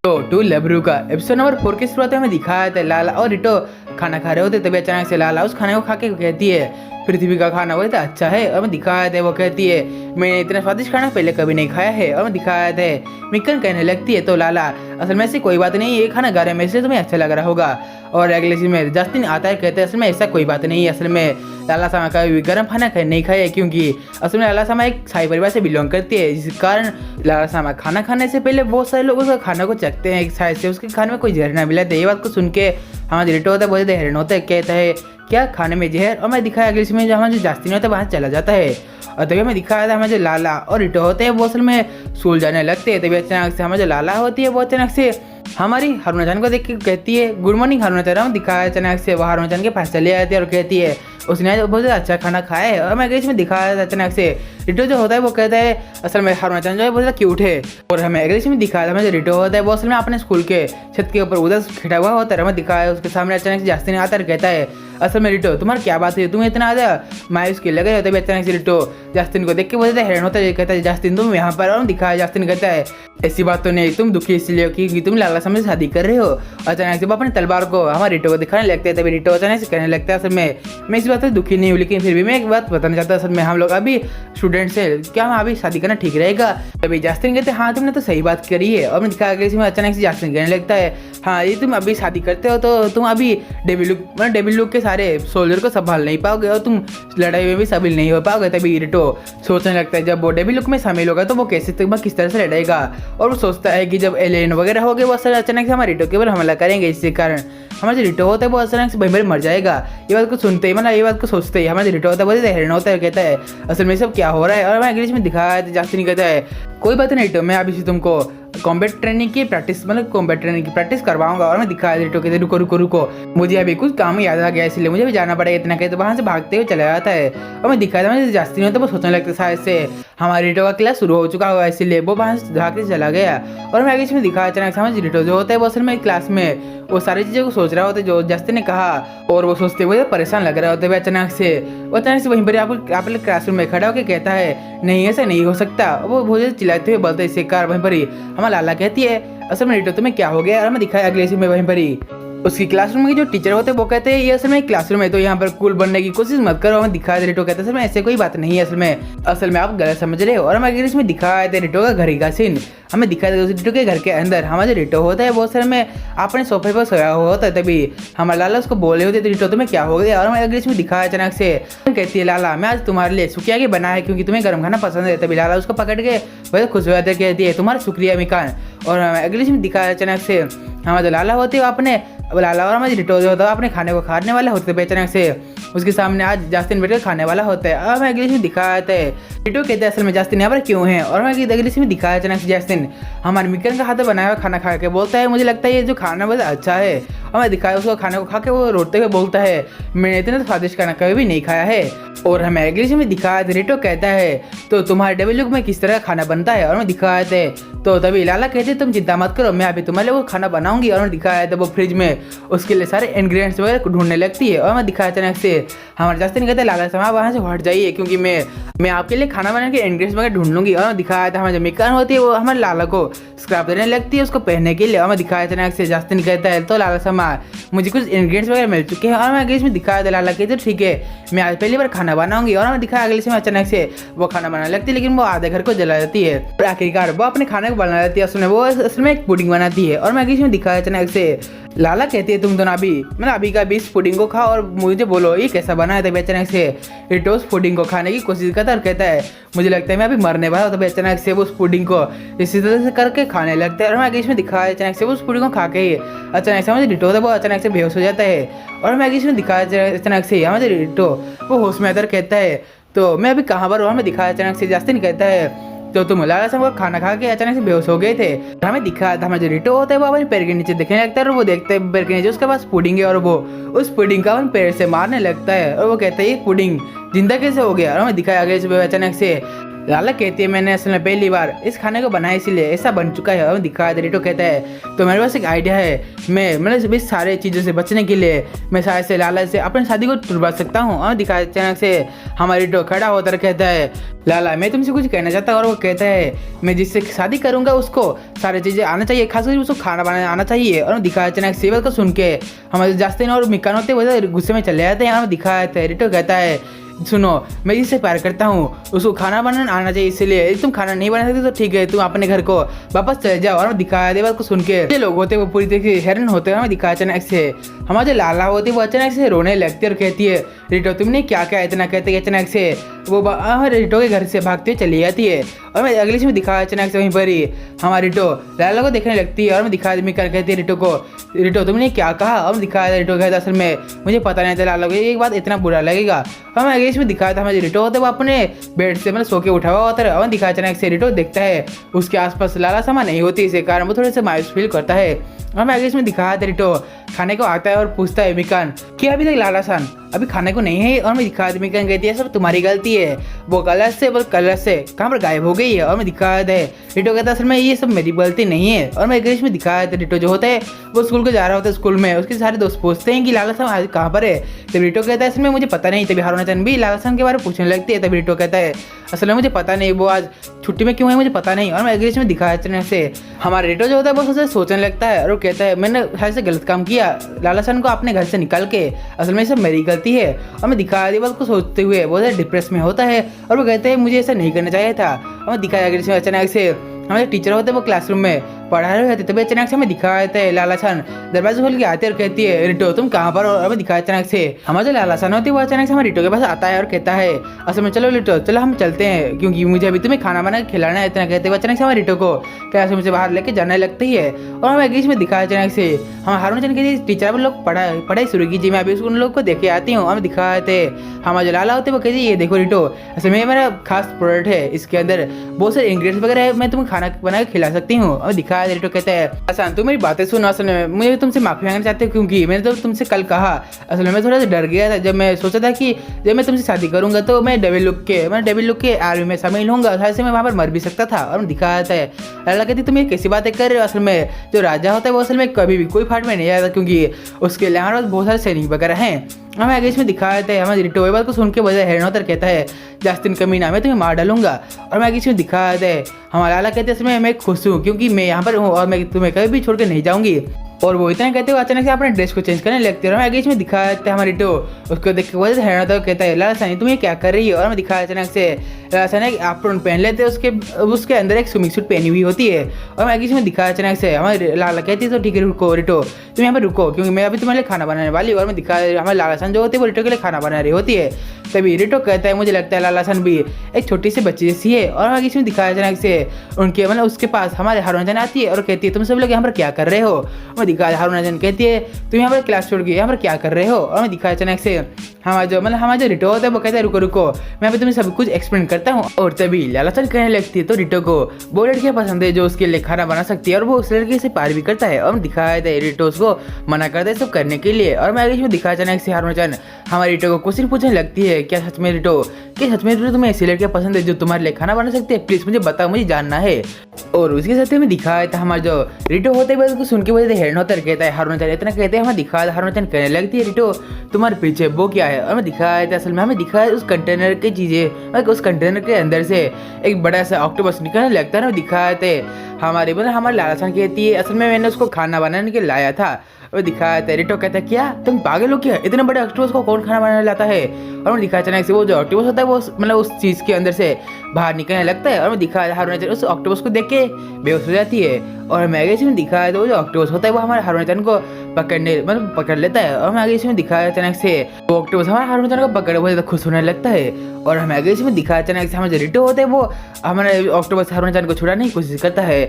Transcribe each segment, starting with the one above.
तो टू लबरू का episode number 4 की शुरुआत में हमें दिखाया था लाला और रिटो खाना खा रहे होते, तभी अचानक से लाला उस खाने को खा के कहती है पृथ्वी का खाना वो इतना अच्छा है। और मैं दिखाया था वो कहती है मैंने इतना स्वादिष्ट खाना पहले कभी नहीं खाया है। और मैं दिखाया था मिकन कहने लगती है तो लाला असल में ऐसी कोई बात नहीं, ये खाना गारे में से तुम्हें अच्छा लग रहा होगा। और अगले सीन में जस्टिन आता है कहते हैं असल में ऐसा कोई बात नहीं है, असल में लाला सामा का गर्म खाना नहीं खाया क्योंकि असल में लाला सामा एक शाही परिवार से बिलोंग करती है, जिस कारण लाला सामा खाना खाने से पहले बहुत सारे लोग उसका खाना को चखते हैं शायद से उसके खाने में कोई जहर ना मिला। ये बात को सुन के हमारा रिटो होता है बहुत हैरान होता है, कहता है क्या खाने में जहर। और मैं दिखाया अगले में जहाँ जो जास्तीन होता है वहाँ चला जाता है। और तभी हमें दिखाया था हमें जो लाला और रिटो होते हैं वो असल में स्कूल जाने लगते हैं। तभी अचानक से हमें जो लाला होती है वो अचानक से हमारी हारुना जान को देख के कहती है गुड मॉर्निंग हारुना जान। दिखाया अचानक से वो हारुना जान के पास चले आती है और कहती है उसने बहुत अच्छा खाना खाया है। और मैं इसमें दिखाया था अचानक से रिटो जो होता है वो कहता है असल में हारुना जान जो है बहुत ज़्यादा क्यूट है। और हमें इंग्लिश में दिखाया था हमें जो रिटो होता है वो असल में अपने स्कूल के छत के ऊपर उधर खड़ा हुआ होता है। हमें दिखाया उसके सामने अचानक से जास्तीन आता है कहता है असल में रिटो तुम्हारी क्या बात है, तुम इतना ज़्यादा मायूस के लगे होते। अचानक से रिटो जास्तीन को देख के बहुत ज़्यादा हैरान होता है, कहता है जास्तीन तुम यहाँ पर। और दिखाया जास्तीन कहता है ऐसी बात तो नहीं, तुम दुखी इसलिए हो क्योंकि तुम लाला सामने शादी कर रहे हो। अचानक से वो अपने तलवार को हमारे रिटो को दिखाने लगते हैं। तभी रिटो अचानक से कहने लगता है असल में मैं इस बात से दुखी नहीं हूँ, लेकिन फिर भी मैं एक बात बताना चाहता हूँ असल में हम लोग अभी स्टूडेंट्स हैं, क्या हम अभी शादी करना ठीक रहेगा। तभी जास्तीन कहते हैं हाँ तुमने तो सही बात करी है। और मैं दिखा के इसमें अचानक से जास्तीन कहने लगता है हाँ ये तुम अभी शादी करते हो तो तुम अभी डेविल लुक के सारे सोल्जर को संभाल नहीं पाओगे और तुम लड़ाई में भी शामिल नहीं हो पाओगे। तभी रिटो सोचने लगता है जब वो डेविल लुक में शामिल होगा तो वो कैसे किस तरह से लड़ेगा। और वो सोचता है कि जब एलियन वगैरह हो गए वो अचानक से हमारे रिटो के ऊपर हमला करेंगे, इसके कारण हमारा जो रिटो होता है वो अचानक से भरी मर जाएगा। ये बात को सुनते ही मतलब ये बात को सोचते ही हमारा जो रिटो होता है वो हैरान होता है, कहता है असल में सब क्या हो रहा है। और मैं इंग्लिश में दिखाया है जास्तीन कहता है कोई बात नहीं रिटो मैं अभी से तुमको कॉम्बैट ट्रेनिंग की प्रैक्टिस करवाऊंगा। और मैं दिखाया रिटो कहते रुको मुझे अभी कुछ काम याद आ गया इसलिए मुझे भी जाना पड़ेगा इतना कहते तो वहाँ से भागते हुए चला जाता है। और मैं दिखाया था मुझे जास्तीन होता है वो सोचने लगता है शायद से हमारे रिटो का क्लास शुरू हो चुका होगा इसलिए वो वहाँ से भाग के चला गया। और मैं इसमें दिखाया अचानक समझ रिटो जो होता है वो असल में क्लास में वो सारी चीज़ों को सोच रहा होता है जो जास्तीन ने कहा और वो सोचते हुए परेशान लग रहा होता है। अचानक से वहीं पर आप क्लासरूम में खड़ा होकर कहता है नहीं ऐसा नहीं हो सकता। वो बहुत चिल्लाते हुए बोलते इससे कार वहीं पर ही हमारा लाला कहती है असल में रिटो तुम्हें क्या हो गया। और मैं दिखाया अगले सीन में वहीं पर ही उसकी क्लासरूम के जो टीचर होते हैं वो कहते हैं ये असल में क्लासरूम है तो यहाँ पर कूल बनने की कोशिश मत करो। हमें दिखाया रिटो कहते हैं असल में ऐसे कोई बात नहीं है, असल में आप गलत समझ रहे हो। और हमें इसमें दिखाया था रिटो का घर का सीन हमें दिखाया था रिटो के घर के अंदर हमारा रिटो होता है वो असल में अपने सोफे पर सोया हुआ होता है। तभी हमारे लाला उसको बोले होते तो रिटो तुम्हें क्या हो गया। और हमें इंग्लिश में दिखाया अचानक से कहती है लाला मैं आज तुम्हारे लिए सुखिया के बना है क्योंकि तुम्हें गर्म खाना पसंद है। तभी लाला उसको पकड़ के वह खुश हो जाते कहती है तुम्हारा शुक्रिया मिकान। और हमें इंग्लिश में दिखाया अचानक से हमारे जो लाला होते हैं अपने लाला और हमारे रिटो जो होता है अपने खाने को खाने वाला होते हैं। अचानक से उसके सामने आज जास्तीन बैठकर खाने वाला होता है। और मैं इंग्लिश में दिखाया था रिटो कहते हैं असल में जास्तीन यहाँ पर क्यों है। और मैं इंग्लिश में दिखाया अचानक से जास्तीन हमारे मिकन का हाथ बनाया हुआ खाना खा के बोलता है मुझे लगता है ये जो खाना बहुत अच्छा है। और मैं दिखाया उसको खाने को खा के वो रोते हुए बोलता है मैंने इतना स्वादिष्ट खाना कभी भी नहीं खाया है। और हमें इंग्लिश में दिखाया था रिटो कहता है तो तुम्हारे डेविल लुक में किस तरह का खाना बनता है। और मैं दिखाया था तो तभी लाला कहते तुम चिंता मत करो मैं अभी तुम्हारे लिए वो खाना बनाऊंगी। और मैं दिखाया था वो फ्रिज में उसके लिए सारे इंग्रेडिएंट्स वगैरह ढूंढने लगती है। और मैं दिखाया अचानक से हमारे जास्तीन कहते हैं लाला साहब वहाँ से हट जाइए क्योंकि मैं आपके लिए खाना बनाने के इंग्रेडिएंट्स वगैरह ढूंढ लूंगी। और मैं दिखाया था हमारे जो मिकान होती है वो हमारे लाला को स्क्रैप देने लगती है उसको पहनने के लिए। और मैं दिखाया अचानक से जास्तीन कहता है तो लाला साहब मुझे कुछ इंग्रेडिएंट्स वगैरह मिल चुके हैं। और मैं इंग्लिश में दिखाया था लाला कहते ठीक है मैं आज पहली बार खाना बनाऊंगी। और मैं दिखाया अगले से अचानक से वो खाना बनाने लगती है लेकिन वो आधे घर को जला देती है। और आखिरकार वो अपने खाने को बना लेती है वो असल में एक पुडिंग बनाती है। और मैं इंग्लिश में दिखाया अचानक से लाला कहती है तुम दोनों अभी का इस पुडिंग को खाओ और मुझे बोलो ये कैसा बना है। तभी अचानक से रिटो उस पुडिंग को खाने की कोशिश करता है और कहता है मुझे लगता है मैं अभी मरने वाला हूँ। तभी अचानक से वो उस पुडिंग को इसी तरह से करके खाने लगता है। और मैं इंग्लिश में दिखाया अचानक से वो उस पुडिंग को खा के ही अचानक से हमारे रिटो होता है वो अचानक से बेहोश हो जाता है। और मैं इंग्लिश में दिखाया अचानक से हमारे रिटो वो होश में आकर कहता है तो मैं अभी कहाँ पर हूँ। हमें दिखाया अचानक से जास्तीन कहता है तो तुम लाला साहब खाना खा के अचानक से बेहोश हो गए थे। हमें दिखा था हमारा जो रिटो होता है वो अपने पैर के नीचे देखने लगता है और वो देखते हैं पैर के नीचे उसके पास पुडिंग है और वो उस पुडिंग का अपन पैर से मारने लगता है। और वो कहता है ये पुडिंग जिंदा कैसे हो गया। और हमें दिखाया आगे अचानक से लाला कहती है मैंने असल में पहली बार इस खाने को बनाया इसीलिए ऐसा बन चुका है। और दिखाया था रिटो कहता है तो मेरे पास एक आइडिया है, मैं मतलब इस सारे चीज़ों से बचने के लिए मैं शायद से लाला से अपनी शादी को तुड़वा सकता हूँ। और दिखाया अचानक से हमारा रिटो खड़ा होकर कहता है लाला मैं तुमसे कुछ कहना चाहता हूँ। और वो कहता है मैं जिससे शादी करूँगा उसको सारी चीज़ें आना चाहिए, खासकर उसको खाना बनाना आना चाहिए। और दिखाया अचानक सेवल को सुन के हमारे जास्तिन और मिकान होते वो गुस्से में चले जाते हैं। और दिखाया था रिटो कहता है सुनो मैं जिससे प्यार करता हूँ उसको खाना बनाना आना चाहिए, इसलिए यदि तुम खाना नहीं बना सकते तो ठीक है तुम अपने घर को वापस चले जाओ। और दिखाया देवा को सुन के ये लोग होते वो पूरी तरीके से हैरान होते हैं। दिखाया अचानक से हमारे जो लाला होती है वो अचानक से रोने लगती है और कहती है रिटो तुमने क्या क्या इतना कहते कि अचानक से वो रिटो के घर से भागते हुए चली जाती है। और मैं अगले में दिखाया अचानक से वहीं पर ही हमारी रिटो लाला को देखने लगती है। और मैं दिखा कहती है रिटो को रिटो तुमने क्या कहा। और दिखाया रिटो कहता असल में मुझे पता नहीं था लाला को एक बात इतना बुरा लगेगा। और मैं अगले में दिखाया था हमारे रिटो होता है वो अपने बेड से मतलब सो के उठा हुआ होता है। और दिखाया अचानक से रिटो देखता है उसके आसपास लाला समा नहीं होती, इसी कारण वो थोड़े से मायूस फील करता है। और मैं अगले में दिखाया था रिटो खाने को आता है और पूछता है मिकान कि अभी तक लाला सान अभी खाने को नहीं है। और मैं दिखा मिकान कहती है सब तुम्हारी गलती है, वो कलर से कहाँ पर गायब हो गई है। और मैं दिखाया था रिटो कहता है असल में ये सब मेरी गलती नहीं है। और मैं अगले में दिखाया था रिटो जो होता है वो स्कूल को जा रहा होता है, स्कूल में उसके सारे दोस्त पूछते हैं कि लाला सान आज कहाँ पर है। तब रिटो कहता है असल में मुझे पता नहीं। तभी हारून चंद भी लाला सान के बारे में पूछने लगती है। तभी रिटो कहता है असल में मुझे पता नहीं वो आज छुट्टी में क्यों है मुझे पता नहीं। और मैं अगले में दिखाया अचानक से हमारा रिटो जो होता है वो सोचने सोचने लगता है और वो कहता है मैंने शायद से गलत काम किया, लाला सान को अपने घर से निकाल के असल में सब मेरी गलती है। और मैं दिखाया दी बात को सोचते हुए बहुत डिप्रेस में होता है और वो कहते हैं मुझे ऐसा नहीं करना चाहिए था। और मैं दिखाया अगले अचानक से हमारे टीचर होते हैं वो क्लासरूम में पढ़ा रहे होते तभी अचानक से हमें दिखाया जाता है लाला सान दरवाजा खोल के आते और कहती है रिटो तुम कहाँ पर हो। और हमें दिखाया अचानक से हमारा जो लाला सान होती है वो अचानक से हमारे रिटो के पास आता है और कहता है असल में चलो रिटो चलो हम चलते हैं क्योंकि मुझे अभी तुम्हें खाना बना के खिलाना है। इतना कहते हुए अचानक से हमारे रिटो को क्लासरूम से बाहर लेके जाने लगती है। और हमें अगली में दिखाया अचानक से हम हारून चंद के टीचर लोग पढ़ाई शुरू की जी मैं अभी उन लोग को देखे आती हूँ। हमें दिखाए थे हमारे जो लाला होते वो कहते ये देखो रिटो असल में मेरा खास प्रोडक्ट है, इसके अंदर बहुत सारे इंग्रेडिएंट्स वगैरह है, मैं तुम्हें खाना बना के खिला सकती हूँ। और दिखाया रिटो कहता है आसान तुम मेरी बातें सुनो, असल में मुझे तुमसे माफी मांगना चाहते हो क्योंकि मैंने तो तुमसे कल कहा असल में मैं थोड़ा सा डर गया था जब मैं सोचा था कि जब मैं तुमसे शादी करूंगा तो मैं डेविल लुक के आर्मी में शामिल होऊंगा, शायद मैं वहाँ पर मर भी सकता था। और दिखाया था लाला कहती तुम ये कैसी बातें कर रहे हो, असल में जो राजा होता है वो असल में कभी भी कोई फाट में नहीं आता क्योंकि उसके यहाँ बहुत सारे सैनिक वगैरह हैं। हमें आगे इसमें दिखाया था हमारे रिटो बात को सुन के वजह हैरान होता कहता है जास्तिन कमीना मैं तुम्हें मार डालूंगा। और मैं आगे इसमें दिखाया था हमारा लाला कहते हैं इसमें मैं खुश हूँ क्योंकि मैं यहाँ पर हूँ और मैं तुम्हें कभी भी छोड़ कर नहीं जाऊँगी। और वो इतना कहते हुए अचानक से अपने ड्रेस को चेंज करने लगते हैं। और मैं आगे इसमें दिखाया था हमारी रिटो उसको देख के वजह हैरान होता कहता है लाला सानी तुम ये क्या कर रही है। और मैं दिखाया अचानक से लाला सानी एक एप्रॉन पहन लेते हैं, उसके अंदर एक स्विमिंग सूट पहनी हुई होती है। और मैं आगे इसमें दिखाया अचानक से हमारे लाला कहती है तो ठीक है रुको रिटो तुम यहाँ पर रुको क्योंकि मैं अभी तुम्हारे लिए खाना बनाने वाली हूँ। और मैं दिखाया हमारे लाला सान जो होती है वो रिटो के लिए खाना बना रही होती है। तभी रिटो कहता है मुझे लगता है लाला सान भी एक छोटी सी बच्ची जैसी है। और आगे इसमें दिखाया अचानक से उनके मतलब उसके पास हमारे हारून जान आती है और कहती है तुम सब लोग यहाँ पर क्या कर रहे हो। मैं दिखाया हारून जान कहती है तुम यहाँ पर क्लास छोड़ के यहाँ पर क्या कर रहे हो। और मैं दिखाया अचानक से हमारा जो रिटो होता है वो कहता है रुको रुको मैं अभी तुम्हें सब कुछ एक्सप्लेन करता हूँ। और तभी लाला सान कहने लगती है तो रिटो को वो लड़कियाँ पसंद है जो उसके लिए खाना बना सकती है और वो उस लड़के से प्यार भी करता है। और दिखाया था रिटो उसको मना करता है सब करने के लिए। और मैं आगे इसमें दिखाया अचानक से हारून जान हमारे रिटो को क्वेश्चन पूछने लगती है क्या सच में रिटो तुम्हें ऐसी लड़कियाँ पसंद है जो तुम्हारे लिए खाना बना सकती है, प्लीज मुझे बताओ मुझे जानना है। और उसके साथ में दिखाया था हमारा जो रिटो होता है उसको सुन के वजह से हैरान होता कहता है हारून चान इतना कहते हैं हमें दिखाया हारून चान कहने लगती है रिटो तुम्हारे पीछे वो क्या है। और हमें दिखाया था असल में हमें दिखाया उस कंटेनर की चीज़ें उस कंटेनर के अंदर से एक बड़ा सा ऑक्टोपस निकलने लगता है ना दिखाया थे हमारे लाला सान कहती है असल में मैंने उसको खाना बनाने के लिए लाया था। और दिखाया था रिटो कहता है क्या तुम पागल हो क्या, इतने बड़े ऑक्टोपस को कौन खाना बनाने लाता है। और मैं दिखाया अचानक से वो जो ऑक्टोपस होता है वो मतलब उस चीज़ के अंदर से बाहर निकलने लगता है। और मैं दिखाया हारून उस ऑक्टोपस को देख के बेहोश हो जाती है। और मैं आगे इसमें दिखाया तो वो जो ऑक्टोपस होता है वो हमारे हारून को पकड़ लेता है। और मैं आगे इसमें दिखाया अचानक से वो ऑक्टोपस हमारे हारून को पकड़ बहुत ज़्यादा खुश होने लगता है। और हमें आगे इसमें दिखाया अचानक से हमारे जो रिटो होता है वो हमारे ऑक्टोपस हारून को छुड़ाने की कोशिश करता है।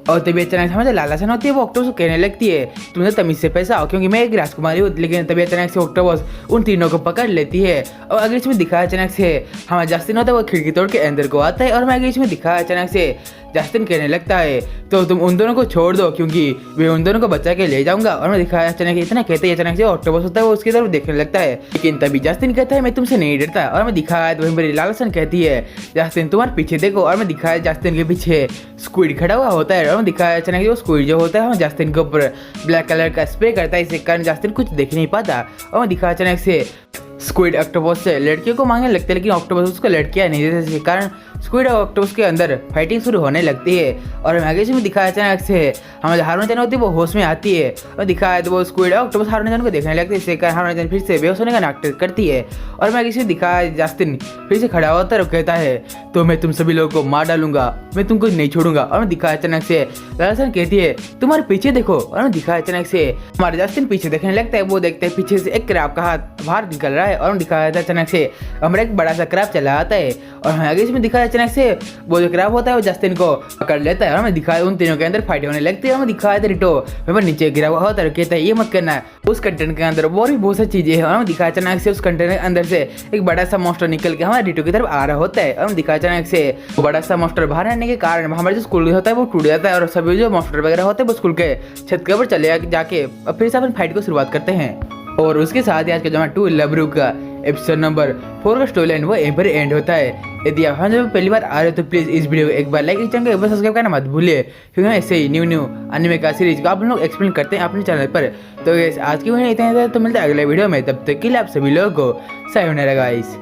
और तभी अचानक हमारे लाला सान होती है वो ऑक्टोपस को कहने लगती है तुमने तमीज से पैसा आओ क्योंकि मैं एक राजकुमारी हूँ। लेकिन तभी अचानक से ऑक्टोपस उन तीनों को पकड़ लेती है। और आगे इसमें दिखाया अचानक से हमारा जास्तिन होता है वो खिड़की तोड़ के अंदर को आता है। और मैं आगे इसमें दिखाया अचानक से जस्टिन कहने लगता है तो तुम उन दोनों को छोड़ दो क्योंकि मैं उन दोनों को बचा के ले जाऊंगा। और मैं दिखाया अचानक इतना कहते ही अचानक से ऑक्टोपस होता है वो उसकी तरफ देखने लगता है, लेकिन तभी जस्टिन कहता है मैं तुमसे नहीं डरता। और मैं दिखाया तो वहीं पर लालसन कहती है जस्टिन तुम्हारे पीछे देखो। और मैं दिखाया जस्टिन के पीछे स्क्विड खड़ा हुआ होता है। और मैं दिखाया अचानक से वो स्क्विड जो होता है जस्टिन के ऊपर ब्लैक कलर का स्प्रे करता है, इसके कारण जस्टिन कुछ देख नहीं पाता। और मैं दिखाया अचानक से स्क्विड ऑक्टोपस से लड़कियों को मांगने लगते हैं, लेकिन ऑक्टोपस उसको लड़कियां नहीं देते, जिसके कारण स्क्विड और ऑक्टोपस के अंदर फाइटिंग शुरू होने लगती है। और आगे में दिखाया अचानक से हमारे हारून जन होती है वो होश में आती है और दिखाया तो वो स्क्विड और ऑक्टोपस हारून जन को देखने लगते हैं, इससे कारण हारून जन फिर से बेहोश होने का नाटक करती है। और मैं आगे दिखाया जस्टिन फिर से खड़ा होता है और कहता है तो मैं तुम सभी लोगों को मार डालूंगा, मैं तुमको नहीं छोड़ूंगा। और मैं दिखाया अचानक से लालसन कहती है तुम्हारे पीछे देखो। और मैं दिखाया अचानक से हमारे जस्टिन पीछे देखने लगता है, वो देखते हैं पीछे से एक क्रैब का हाथ बाहर निकल रहा है। और दिखाया था अचानक से हमारा एक बड़ा सा क्रैब चला आता है और हमें आगे इसमें दिखाया अचानक से वो जो क्रैब होता है वो जस्टिन को पकड़ लेता है। और हमें दिखाया उन तीनों के अंदर फाइट होने लगती है। हमें दिखाया था रिटो वहाँ पर नीचे गिरा हुआ होता है, कहता है ये मत करना। उस कंटेनर के अंदर और भी बहुत सारी चीजें हैं। और हमें दिखाया अचानक से उस कंटेनर के अंदर से एक बड़ा सा मॉन्स्टर निकल के हमारे रिटो की तरफ आ रहा होता है। और हमें दिखाया अचानक से बड़ा सा मॉन्स्टर बाहर आने के कारण हमारे जो स्कूल होता है वो टूट जाता है और सभी जो मॉन्स्टर वगैरह होते हैं वो स्कूल के छत के ऊपर चले जाके फिर से अपन फाइट को शुरुआत करते हैं। और उसके साथ ही आज का जो 2 लबरू का एपिसोड नंबर 4 का स्टोरी लाइन वो यहीं पर एंड होता है। यदि आप जब पहली बार आ रहे हो तो प्लीज़ इस वीडियो को एक बार लाइक, चैनल को एक बार सब्सक्राइब करना मत भूलिए, क्योंकि हम ऐसे ही न्यू एनिमे का सीरीज को आप लोग एक्सप्लेन करते हैं अपने चैनल पर। तो आज की वीडियो इतना ही था, तो मिलते हैं अगले वीडियो में, तब तक के लिए आप सभी लोगों को सायोनारा गाइस।